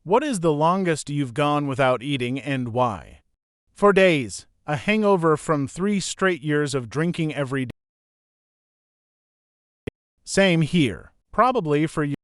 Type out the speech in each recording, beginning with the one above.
What is the longest you've gone without eating and why? For days, a hangover from 3 straight years of drinking every day. Same here. Probably for you.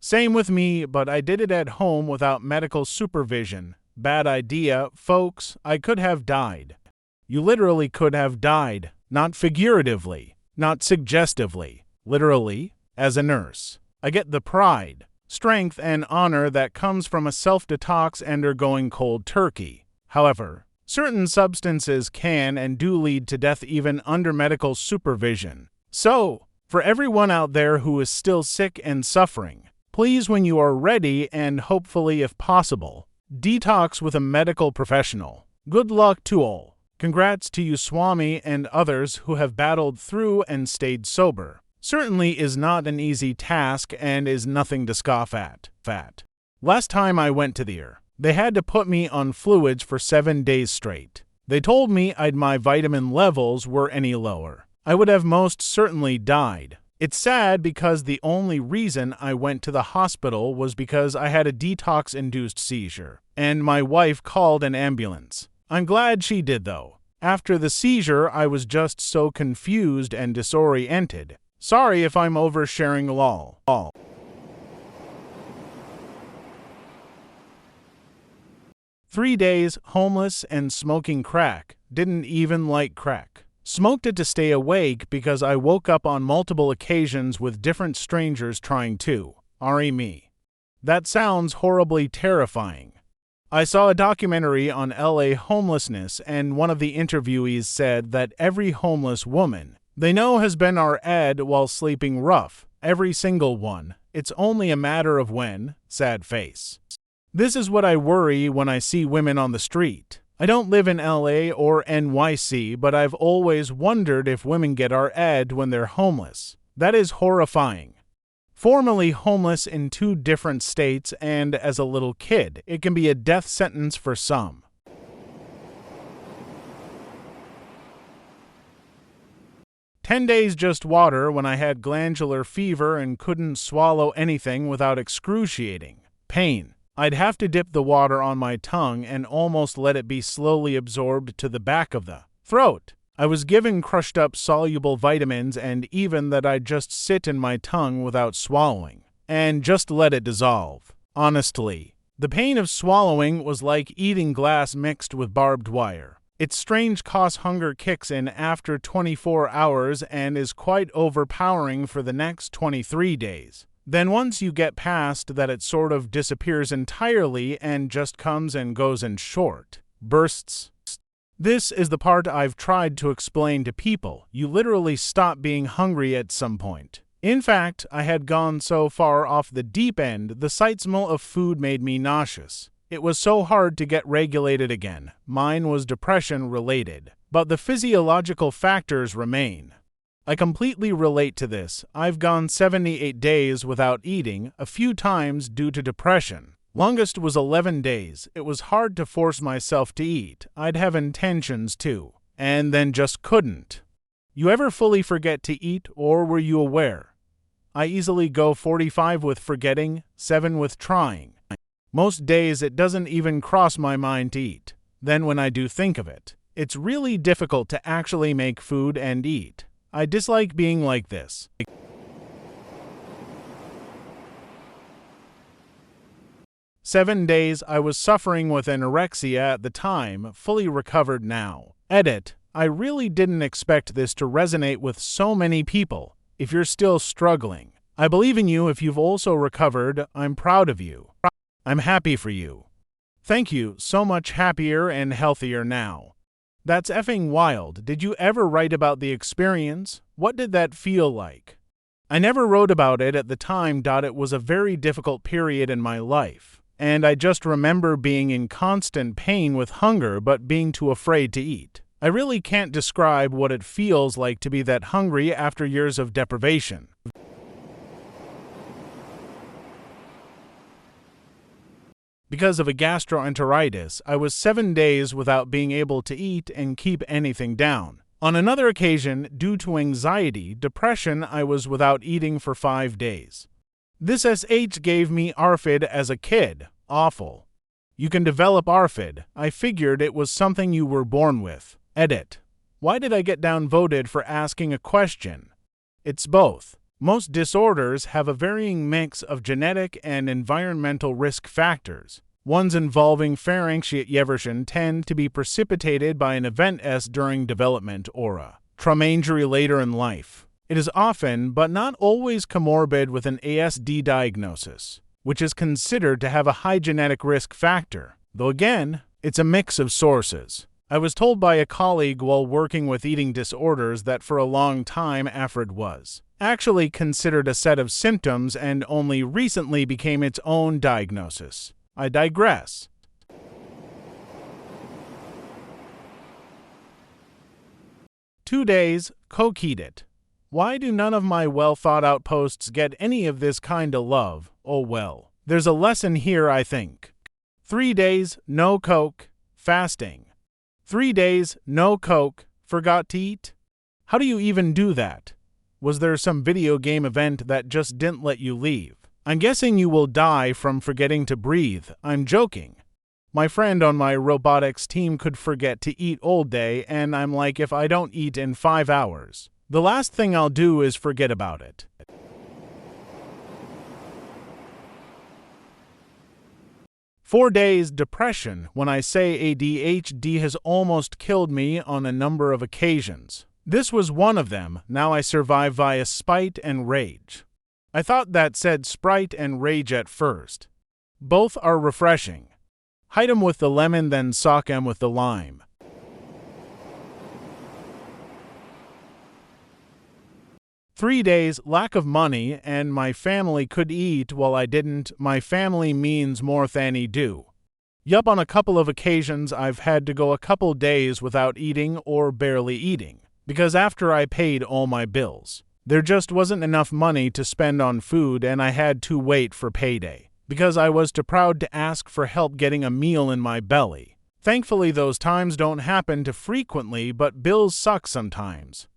Same with me, but I did it at home without medical supervision. Bad idea, folks. I could have died. You literally could have died, not figuratively, not suggestively, literally, as a nurse. I get the pride, strength, and honor that comes from a self-detox and going cold turkey. However, certain substances can and do lead to death even under medical supervision. So, for everyone out there who is still sick and suffering, please, when you are ready and hopefully if possible, detox with a medical professional. Good luck to all. Congrats to you, Swami, and others who have battled through and stayed sober. Certainly is not an easy task and is nothing to scoff at. Last time I went to the ER, they had to put me on fluids for 7 days straight. They told me my vitamin levels were any lower, I would have most certainly died. It's sad because the only reason I went to the hospital was because I had a detox-induced seizure, and my wife called an ambulance. I'm glad she did, though. After the seizure, I was just so confused and disoriented. Sorry if I'm oversharing lol. 3 days, homeless and smoking crack. Didn't even like crack. Smoked it to stay awake because I woke up on multiple occasions with different strangers trying to me. That sounds horribly terrifying. I saw a documentary on LA homelessness, and one of the interviewees said that every homeless woman they know has been our ed while sleeping rough. Every single one. It's only a matter of when. Sad face. This is what I worry when I see women on the street. I don't live in LA or NYC, but I've always wondered if women get our ed when they're homeless. That is horrifying. Formerly homeless in 2 different states, and as a little kid, it can be a death sentence for some. 10 days just water when I had glandular fever and couldn't swallow anything without excruciating pain. I'd have to dip the water on my tongue and almost let it be slowly absorbed to the back of the throat. I was given crushed up soluble vitamins and even that I'd just sit in my tongue without swallowing and just let it dissolve. Honestly, the pain of swallowing was like eating glass mixed with barbed wire. Its strange cause hunger kicks in after 24 hours and is quite overpowering for the next 23 days. Then once you get past that, it sort of disappears entirely and just comes and goes in short bursts. This is the part I've tried to explain to people. You literally stop being hungry at some point. In fact, I had gone so far off the deep end, the sight smell of food made me nauseous. It was so hard to get regulated again. Mine was depression related, but the physiological factors remain. I completely relate to this. I've gone 78 days without eating, a few times due to depression. Longest was 11 days. It was hard to force myself to eat. I'd have intentions to, and then just couldn't. You ever fully forget to eat, or were you aware? I easily go 45 with forgetting, 7 with trying. Most days it doesn't even cross my mind to eat. Then when I do think of it, it's really difficult to actually make food and eat. I dislike being like this. 7 days I was suffering with anorexia at the time, fully recovered now. Edit. I really didn't expect this to resonate with so many people. If you're still struggling, I believe in you. If you've also recovered, I'm proud of you. I'm happy for you. Thank you, so much happier and healthier now. That's effing wild. Did you ever write about the experience? What did that feel like? I never wrote about it at the time. It was a very difficult period in my life, and I just remember being in constant pain with hunger but being too afraid to eat. I really can't describe what it feels like to be that hungry after years of deprivation. Because of a gastroenteritis, I was 7 days without being able to eat and keep anything down. On another occasion, due to depression, I was without eating for 5 days. This SH gave me ARFID as a kid. Awful. You can develop ARFID. I figured it was something you were born with. Edit. Why did I get downvoted for asking a question? It's both. Most disorders have a varying mix of genetic and environmental risk factors. Ones involving pharynxeversion tend to be precipitated by an event during development or a trauma injury later in life. It is often, but not always, comorbid with an ASD diagnosis, which is considered to have a high genetic risk factor, though again, it's a mix of sources. I was told by a colleague while working with eating disorders that for a long time AFRID was actually considered a set of symptoms and only recently became its own diagnosis. I digress. "2 days, eat it. Why do none of my well-thought-out posts get any of this kinda love? Oh well. There's a lesson here, I think. 3 days, no Coke, fasting. 3 days, no Coke, forgot to eat? How do you even do that? Was there some video game event that just didn't let you leave? I'm guessing you will die from forgetting to breathe. I'm joking. My friend on my robotics team could forget to eat all day, and I'm like, if I don't eat in 5 hours, the last thing I'll do is forget about it. 4 days, depression. When I say ADHD has almost killed me on a number of occasions. This was one of them. Now I survive via spite and rage. I thought that said Sprite and rage at first. Both are refreshing. Hide 'em with the lemon, then sock 'em with the lime. 3 days, lack of money, and my family could eat while I didn't. My family means more than I do. Yup, on a couple of occasions I've had to go a couple days without eating or barely eating, because after I paid all my bills, there just wasn't enough money to spend on food and I had to wait for payday, because I was too proud to ask for help getting a meal in my belly. Thankfully those times don't happen too frequently, but bills suck sometimes.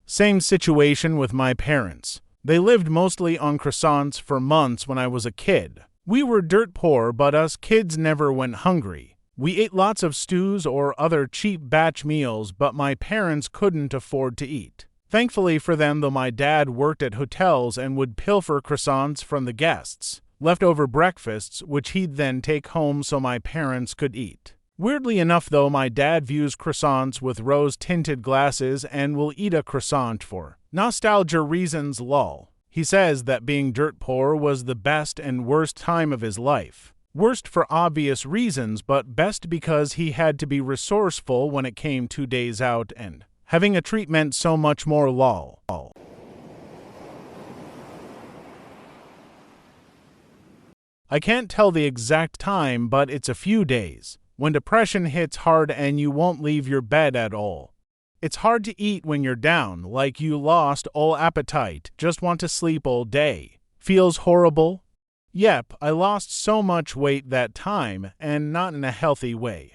Same situation with my parents. They lived mostly on croissants for months when I was a kid. We were dirt poor, but us kids never went hungry. We ate lots of stews or other cheap batch meals, but my parents couldn't afford to eat. Thankfully for them, though, my dad worked at hotels and would pilfer croissants from the guests, leftover breakfasts, which he'd then take home so my parents could eat. Weirdly enough, though, my dad views croissants with rose-tinted glasses and will eat a croissant for nostalgia reasons, lol. He says that being dirt poor was the best and worst time of his life. Worst for obvious reasons, but best because he had to be resourceful when it came 2 days out, and having a treat meant so much more, lol. I can't tell the exact time, but it's a few days. When depression hits hard and you won't leave your bed at all. It's hard to eat when you're down, like you lost all appetite, just want to sleep all day. Feels horrible? Yep, I lost so much weight that time, and not in a healthy way.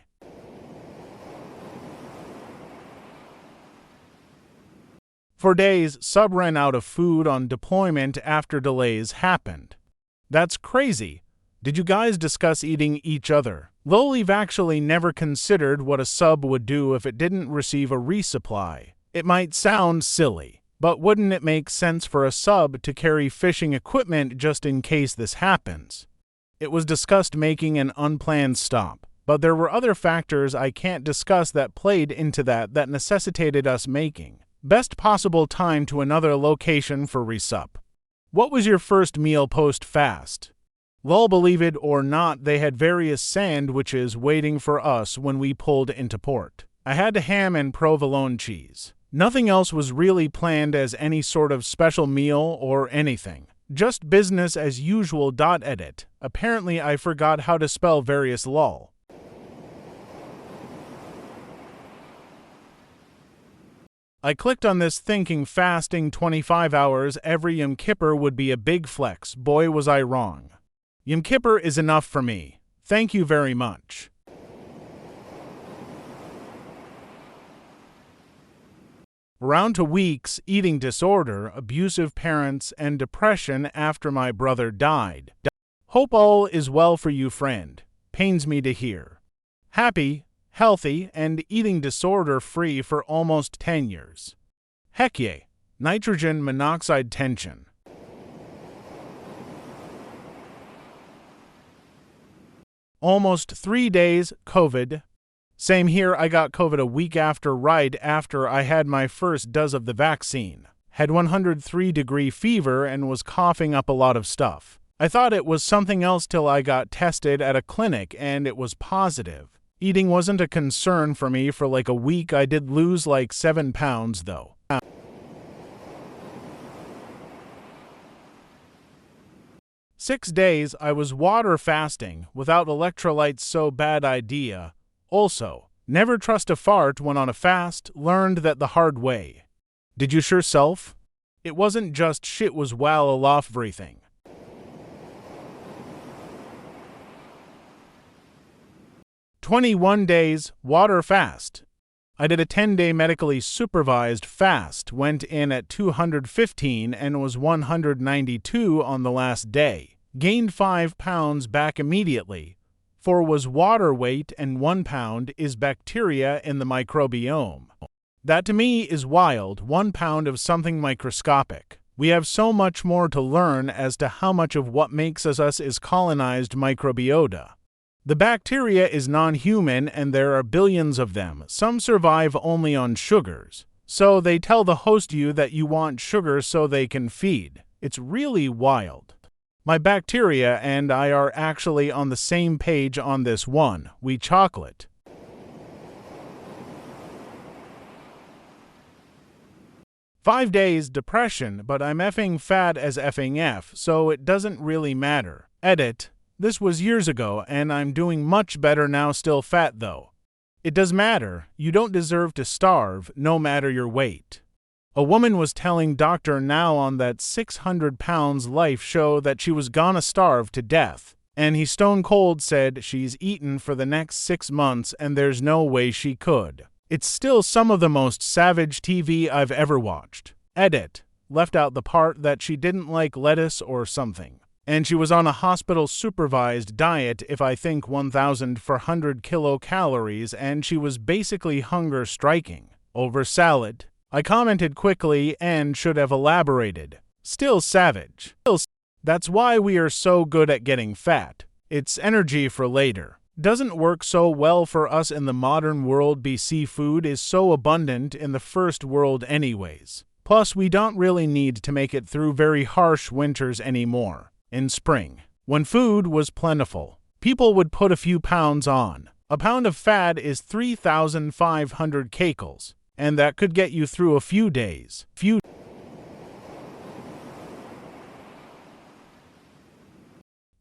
For days, sub ran out of food on deployment after delays happened. That's crazy. Did you guys discuss eating each other? We've actually never considered what a sub would do if it didn't receive a resupply. It might sound silly, but wouldn't it make sense for a sub to carry fishing equipment just in case this happens? It was discussed making an unplanned stop, but there were other factors I can't discuss that played into that necessitated us making best possible time to another location for resup. What was your first meal post-fast? Lol, believe it or not, they had various sandwiches waiting for us when we pulled into port. I had ham and provolone cheese. Nothing else was really planned as any sort of special meal or anything. Just business as usual. Edit. Apparently I forgot how to spell various lol. I clicked on this thinking fasting 25 hours every Yom Kippur would be a big flex. Boy, was I wrong. Yom Kippur is enough for me. Thank you very much. Around to weeks, eating disorder, abusive parents, and depression after my brother died. Hope all is well for you, friend. Pains me to hear. Happy, healthy, and eating disorder free for almost 10 years. Heck yeah. Nitrogen monoxide tension. Almost 3 days, COVID. Same here, I got COVID a week right after I had my first dose of the vaccine. Had 103-degree fever and was coughing up a lot of stuff. I thought it was something else till I got tested at a clinic and it was positive. Eating wasn't a concern for me for like a week. I did lose like 7 pounds though. 6 days I was water fasting without electrolytes, so bad idea. Also, never trust a fart when on a fast, learned that the hard way. Did you sure self? It wasn't just shit was well off everything. 21 days, water fast. I did a 10-day medically supervised fast, went in at 215 and was 192 on the last day. Gained 5 pounds back immediately. 4 was water weight and 1 pound is bacteria in the microbiome. That to me is wild, 1 pound of something microscopic. We have so much more to learn as to how much of what makes us is colonized microbiota. The bacteria is non-human and there are billions of them. Some survive only on sugars. So they tell the host you that you want sugar so they can feed. It's really wild. My bacteria and I are actually on the same page on this one. We chocolate. "5 days depression, but I'm effing fat as effing F, so it doesn't really matter. Edit. This was years ago, and I'm doing much better now, still fat though. It does matter. You don't deserve to starve, no matter your weight." A woman was telling Dr. Now on that 600 pounds life show that she was gonna starve to death, and he stone cold said she's eaten for the next 6 months and there's no way she could. It's still some of the most savage TV I've ever watched. Edit. Left out the part that she didn't like lettuce or something. And she was on a hospital-supervised diet if I think 1,400 kilocalories, and she was basically hunger striking. Over salad. I commented quickly and should have elaborated. Still savage. That's why we are so good at getting fat. It's energy for later. Doesn't work so well for us in the modern world. Seafood is so abundant in the first world anyways. Plus, we don't really need to make it through very harsh winters anymore. In spring, when food was plentiful, people would put a few pounds on. A pound of fat is 3,500 kcals, and that could get you through a few days.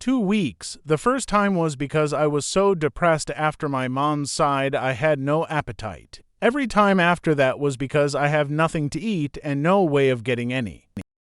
2 weeks. The first time was because I was so depressed after my mom's side I had no appetite. Every time after that was because I have nothing to eat and no way of getting any.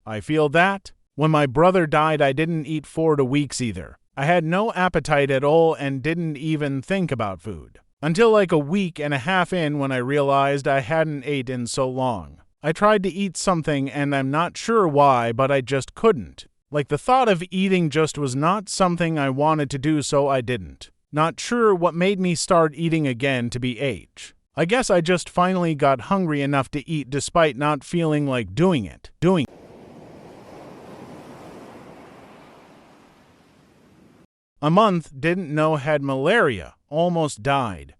I feel that. When my brother died, I didn't eat for 2 weeks either. I had no appetite at all and didn't even think about food. Until like a week and a half in when I realized I hadn't ate in so long. I tried to eat something and I'm not sure why, but I just couldn't. Like the thought of eating just was not something I wanted to do, so I didn't. Not sure what made me start eating again to be age. I guess I just finally got hungry enough to eat despite not feeling like doing it. A month, didn't know had malaria, almost died.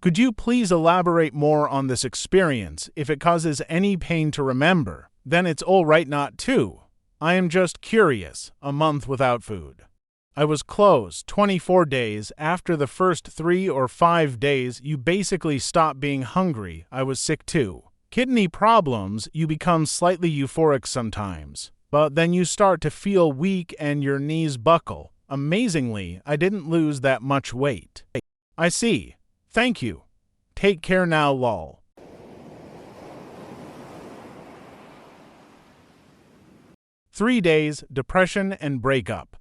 Could you please elaborate more on this experience? If it causes any pain to remember, then it's all right not to. I am just curious. A month without food. I was close 24 days. After the first 3 or 5 days, you basically stop being hungry. I was sick too. Kidney problems, you become slightly euphoric sometimes, but then you start to feel weak and your knees buckle. Amazingly, I didn't lose that much weight. I see. Thank you. Take care now, lol. 3 days, depression and breakup.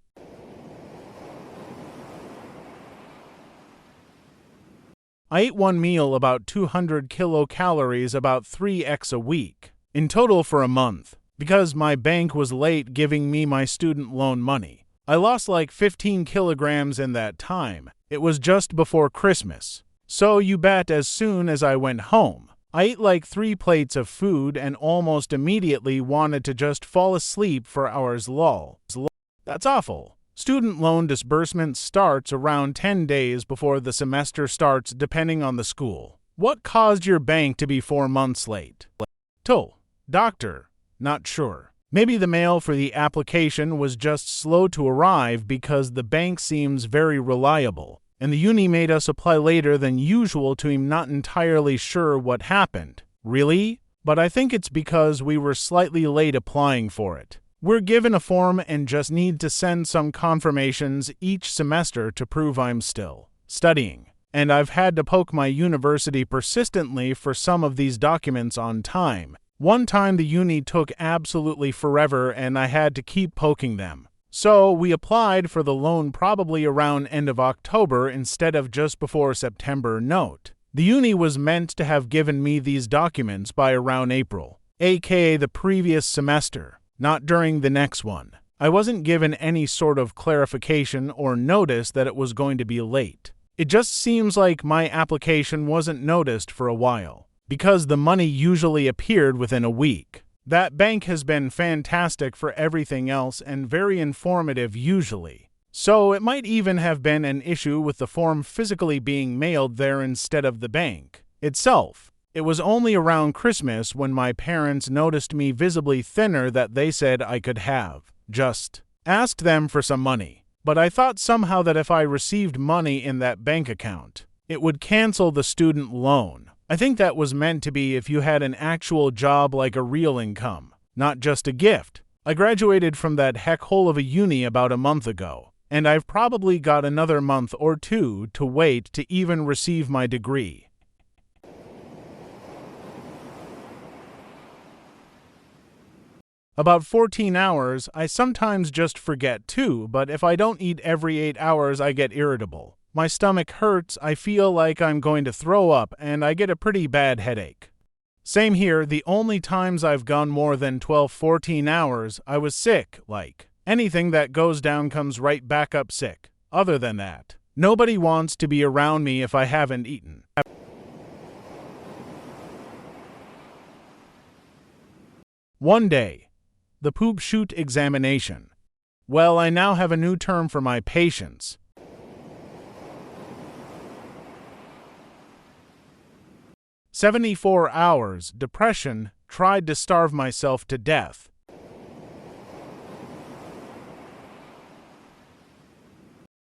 I ate one meal about 200 kilocalories about 3x a week, in total for a month, because my bank was late giving me my student loan money. I lost like 15 kilograms in that time. It was just before Christmas. So you bet as soon as I went home, I ate like 3 plates of food and almost immediately wanted to just fall asleep for hours lol. That's awful. Student loan disbursement starts around 10 days before the semester starts depending on the school. What caused your bank to be 4 months late? Doctor, not sure. Maybe the mail for the application was just slow to arrive because the bank seems very reliable, and the uni made us apply later than usual to him not entirely sure what happened. Really? But I think it's because we were slightly late applying for it. We're given a form and just need to send some confirmations each semester to prove I'm still studying. And I've had to poke my university persistently for some of these documents on time. One time the uni took absolutely forever and I had to keep poking them. So we applied for the loan probably around end of October instead of just before September. Note: the uni was meant to have given me these documents by around April, aka the previous semester, not during the next one. I wasn't given any sort of clarification or notice that it was going to be late. It just seems like my application wasn't noticed for a while, because the money usually appeared within a week. That bank has been fantastic for everything else and very informative usually. So it might even have been an issue with the form physically being mailed there instead of the bank itself. It was only around Christmas when my parents noticed me visibly thinner that they said I could have just asked them for some money. But I thought somehow that if I received money in that bank account, it would cancel the student loan. I think that was meant to be if you had an actual job, like a real income, not just a gift. I graduated from that heckhole of a uni about a month ago, and I've probably got another month or 2 to wait to even receive my degree. About 14 hours, I sometimes just forget too, but if I don't eat every 8 hours I get irritable. My stomach hurts, I feel like I'm going to throw up, and I get a pretty bad headache. Same here, the only times I've gone more than 12-14 hours, I was sick, like. Anything that goes down comes right back up sick. Other than that, nobody wants to be around me if I haven't eaten. One day, the poop shoot examination. Well, I now have a new term for my patients. 74 hours, depression, tried to starve myself to death.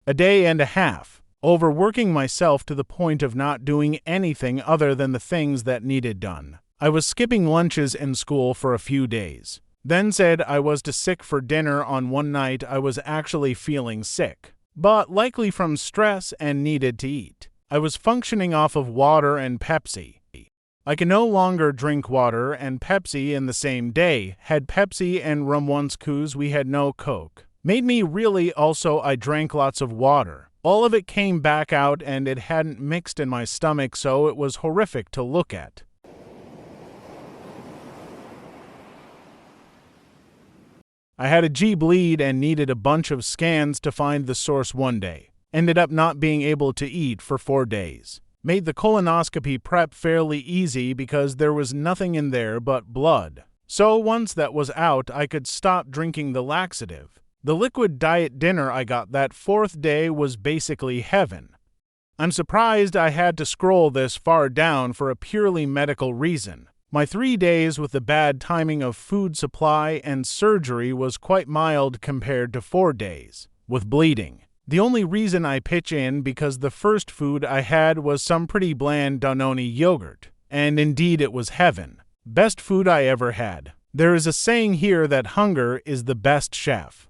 A day and a half, overworking myself to the point of not doing anything other than the things that needed done. I was skipping lunches in school for a few days, then said I was too sick for dinner on one night. I was actually feeling sick, but likely from stress and needed to eat. I was functioning off of water and Pepsi. I can no longer drink water and Pepsi in the same day. Had Pepsi and rum once, 'cause we had no Coke. Made me really also I drank lots of water. All of it came back out and it hadn't mixed in my stomach, so it was horrific to look at. I had a G-bleed and needed a bunch of scans to find the source one day. Ended up not being able to eat for 4 days. Made the colonoscopy prep fairly easy because there was nothing in there but blood. So once that was out, I could stop drinking the laxative. The liquid diet dinner I got that 4th day was basically heaven. I'm surprised I had to scroll this far down for a purely medical reason. My 3 days with the bad timing of food supply and surgery was quite mild compared to 4 days. with bleeding. The only reason I pitch in because the first food I had was some pretty bland Danone yogurt, and indeed it was heaven. Best food I ever had. There is a saying here that hunger is the best chef.